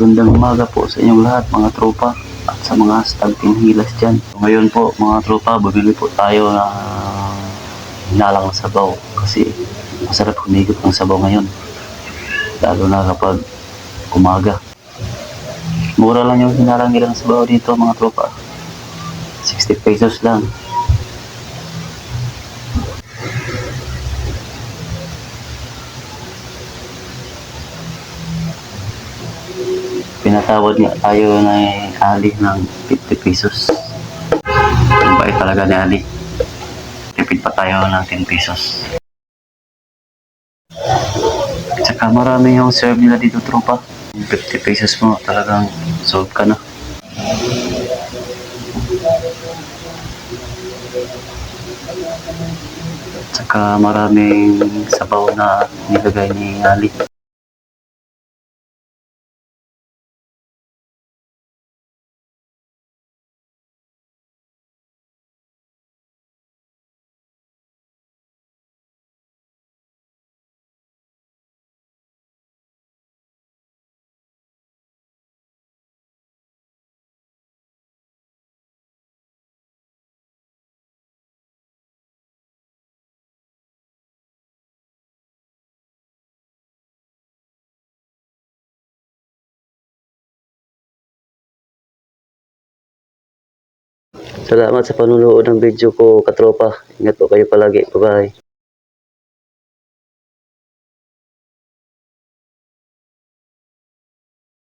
magandang umaga po sa inyong lahat mga tropa at sa mga stalking hilas dyan. Ngayon po mga tropa, bumili po tayo na hinalang ng sabaw kasi masarap humigop ng sabaw ngayon. Lalo na kapag umaga. Mura lang yung hinalang nilang sabaw dito mga tropa. 60 pesos lang. Pinatawad nga tayo na Ali ng 50 pesos. Ang bait talaga ni Ali. Tipid pa tayo ng 10 pesos. Tsaka marami yung serve nila dito tropa. 50 pesos mo talagang solve ka na. Tsaka maraming sabaw na nilagay ni Ali. Salamat sa panunood ng video ko katropa. Ingat po kayo palagi. Bye-bye.